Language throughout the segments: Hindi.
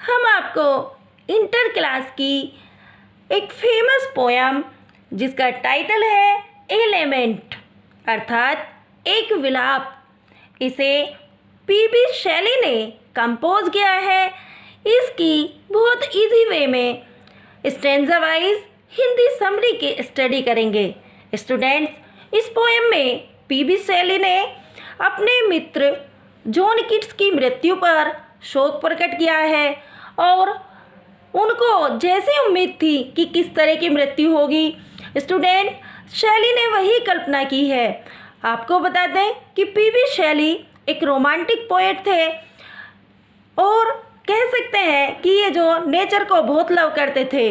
हम आपको इंटर क्लास की एक फेमस पोयम जिसका टाइटल है एलिमेंट अर्थात एक विलाप, इसे पीबी शैली ने कंपोज किया है। इसकी बहुत इजी वे में स्टैंजा वाइज हिंदी समरी की स्टडी करेंगे। स्टूडेंट्स, इस पोएम में पीबी शैली ने अपने मित्र जॉन कीट्स की मृत्यु पर शोक प्रकट किया है और उनको जैसी उम्मीद थी कि किस तरह की मृत्यु होगी, स्टूडेंट शैली ने वही कल्पना की है। आपको बता दें कि पीबी शैली एक रोमांटिक पोएट थे और कह सकते हैं कि ये जो नेचर को बहुत लव करते थे।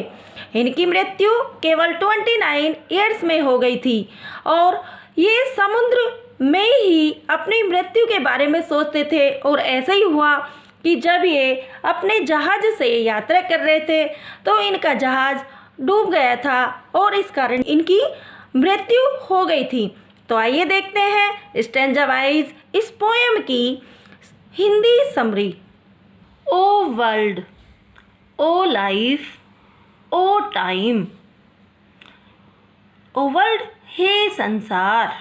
इनकी मृत्यु केवल 29 ईयर्स में हो गई थी और ये समुद्र में ही अपनी मृत्यु के बारे में सोचते थे और ऐसा ही हुआ कि जब ये अपने जहाज़ से यात्रा कर रहे थे तो इनका जहाज़ डूब गया था और इस कारण इनकी मृत्यु हो गई थी। तो आइए देखते हैं स्टैंजा वाइज इस पोएम की हिंदी समरी। ओ वर्ल्ड, ओ लाइफ, ओ टाइम। ओ वर्ल्ड हे संसार,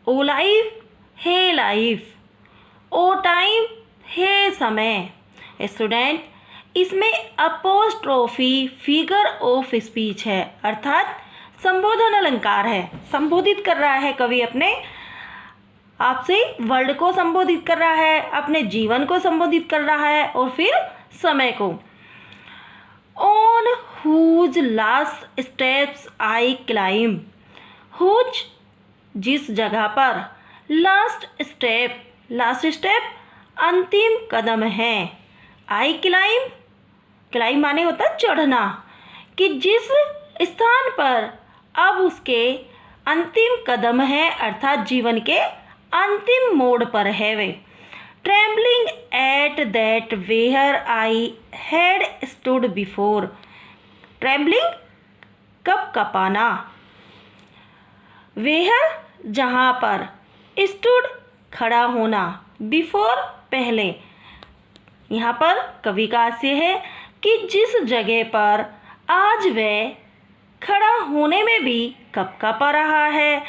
ओ लाइफ हे लाइफ, ओ टाइम हे समय। स्टूडेंट, इसमें अपोस्ट्रोफी फिगर ऑफ स्पीच है अर्थात संबोधन अलंकार है। संबोधित कर रहा है कवि अपने आपसे, वर्ल्ड को संबोधित कर रहा है, अपने जीवन को संबोधित कर रहा है और फिर समय को। On whose last steps I climb, whose जिस जगह पर, लास्ट स्टेप अंतिम कदम है, आई क्लाइम, क्लाइम माने होता चढ़ना, कि जिस स्थान पर अब उसके अंतिम कदम है अर्थात जीवन के अंतिम मोड़ पर है वे। Trembling at that where I had stood before, trembling कब कपाना, वेयर जहाँ पर, स्टूड खड़ा होना, बिफोर पहले। यहाँ पर कवि का आशय है कि जिस जगह पर आज वह खड़ा होने में भी कपा रहा है,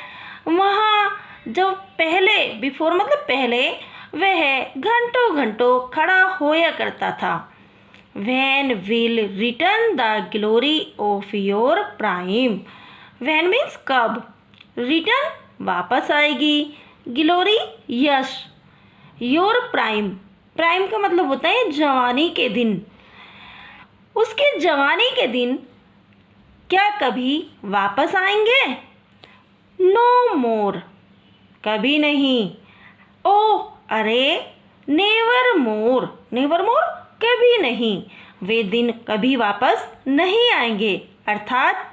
वहाँ जो पहले, बिफोर मतलब पहले, वह घंटों घंटों खड़ा होया करता था। When will return the glory of your prime, when means कब, return वापस आएगी, glory Yash, your prime, prime का मतलब होता है जवानी के दिन, उसके जवानी के दिन क्या कभी वापस आएंगे? नो मोर, कभी नहीं। ओ अरे, नेवर मोर, नेवर मोर कभी नहीं, वे दिन कभी वापस नहीं आएंगे। अर्थात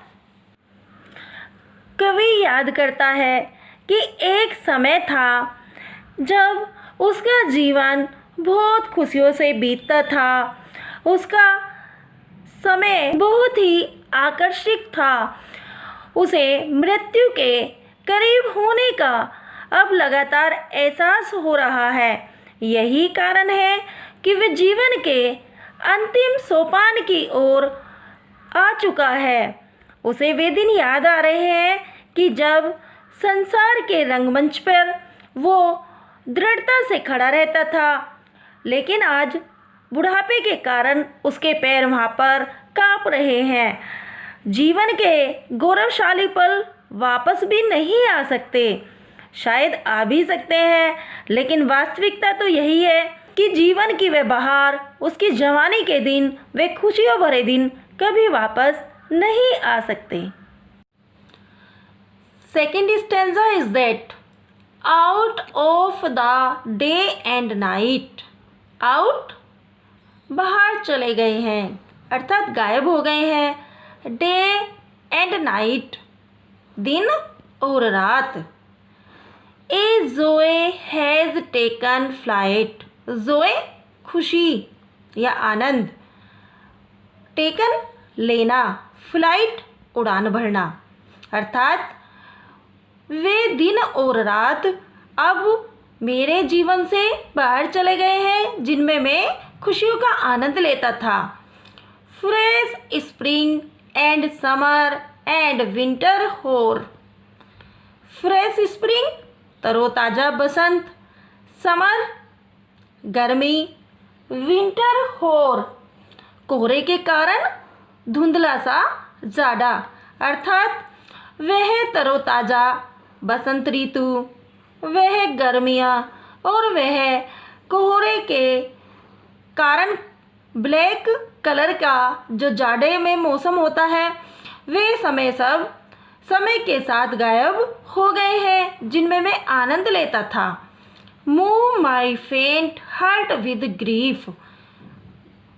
कवि याद करता है कि एक समय था जब उसका जीवन बहुत खुशियों से बीतता था, उसका समय बहुत ही आकर्षक था, उसे मृत्यु के करीब होने का अब लगातार एहसास हो रहा है। यही कारण है कि वह जीवन के अंतिम सोपान की ओर आ चुका है। उसे वे दिन याद आ रहे हैं कि जब संसार के रंगमंच पर वो दृढ़ता से खड़ा रहता था, लेकिन आज बुढ़ापे के कारण उसके पैर वहाँ पर काँप रहे हैं। जीवन के गौरवशाली पल वापस भी नहीं आ सकते, शायद आ भी सकते हैं, लेकिन वास्तविकता तो यही है कि जीवन की वह बहार, उसकी जवानी के दिन, वे खुशियों भरे दिन कभी वापस नहीं आ सकते। Second stanza is that out of the day and night, out बाहर चले गए हैं अर्थात गायब हो गए हैं, डे एंड नाइट दिन और रात। ए जोए हैज़ टेकन फ्लाइट, जोए खुशी या आनंद, टेकन लेना, फ्लाइट उड़ान भरना, अर्थात वे दिन और रात अब मेरे जीवन से बाहर चले गए हैं जिनमें मैं खुशियों का आनंद लेता था। Fresh spring and summer and winter होर। फ्रेश स्प्रिंग तरोताज़ा बसंत, समर गर्मी, विंटर होर कोहरे के कारण धुंधला सा जाड़ा, अर्थात वह तरोताज़ा बसंत ऋतु, वह गर्मियाँ और वह कोहरे के कारण ब्लैक कलर का जो जाड़े में मौसम होता है, वे समय सब समय के साथ गायब हो गए हैं जिनमें मैं आनंद लेता था। मूव माई फेंट हार्ट विद ग्रीफ।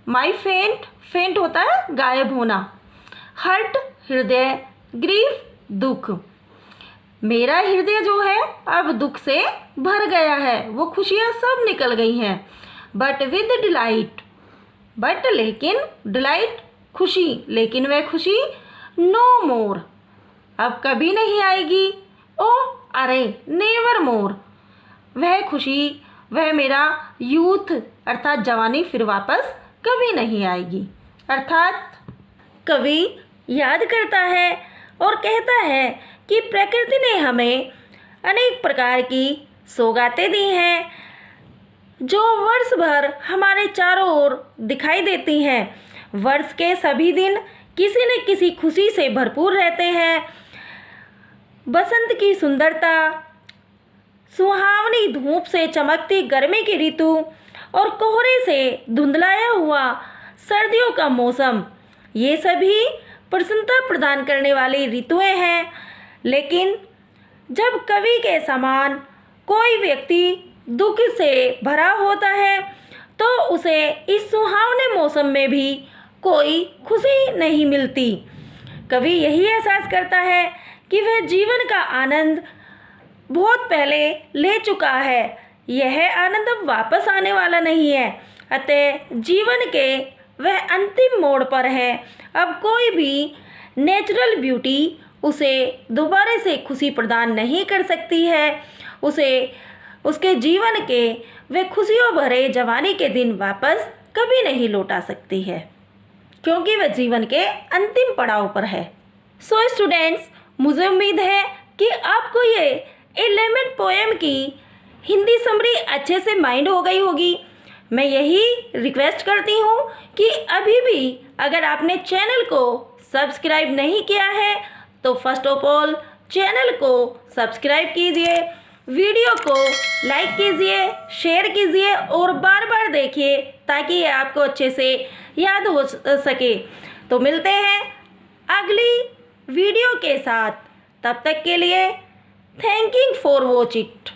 माई फेंट होता है गायब होना, हर्ट हृदय, ग्रीफ दुख। मेरा हृदय जो है अब दुख से भर गया है, वो खुशियाँ सब निकल गई हैं। बट विद डिलाइट, बट लेकिन, डिलाइट खुशी, लेकिन वह खुशी नो मोर अब कभी नहीं आएगी। ओ अरे नेवर मोर, वह खुशी, वह मेरा यूथ अर्थात जवानी फिर वापस कभी नहीं आएगी। अर्थात कवि याद करता है और कहता है कि प्रकृति ने हमें अनेक प्रकार की सौगातें दी हैं जो वर्ष भर हमारे चारों ओर दिखाई देती हैं। वर्ष के सभी दिन किसी न किसी खुशी से भरपूर रहते हैं। बसंत की सुंदरता, सुहावनी धूप से चमकती गर्मी की ऋतु और कोहरे से धुंधलाया हुआ सर्दियों का मौसम, ये सभी प्रसन्नता प्रदान करने वाली ऋतुएं हैं। लेकिन जब कवि के समान कोई व्यक्ति दुख से भरा होता है तो उसे इस सुहावने मौसम में भी कोई खुशी नहीं मिलती। कवि यही एहसास करता है कि वह जीवन का आनंद बहुत पहले ले चुका है, यह आनंद अब वापस आने वाला नहीं है। अतः जीवन के वह अंतिम मोड़ पर है। अब कोई भी नेचुरल ब्यूटी उसे दोबारा से खुशी प्रदान नहीं कर सकती है, उसे उसके जीवन के वे खुशियों भरे जवानी के दिन वापस कभी नहीं लौटा सकती है, क्योंकि वह जीवन के अंतिम पड़ाव पर है। सो स्टूडेंट्स, मुझे उम्मीद है कि आपको ये 11 पोएम की हिंदी समरी अच्छे से माइंड हो गई होगी। मैं यही रिक्वेस्ट करती हूँ कि अभी भी अगर आपने चैनल को सब्सक्राइब नहीं किया है तो फर्स्ट ऑफ ऑल चैनल को सब्सक्राइब कीजिए, वीडियो को लाइक कीजिए, शेयर कीजिए और बार बार देखिए ताकि ये आपको अच्छे से याद हो सके। तो मिलते हैं अगली वीडियो के साथ, तब तक के लिए thank you for watch it.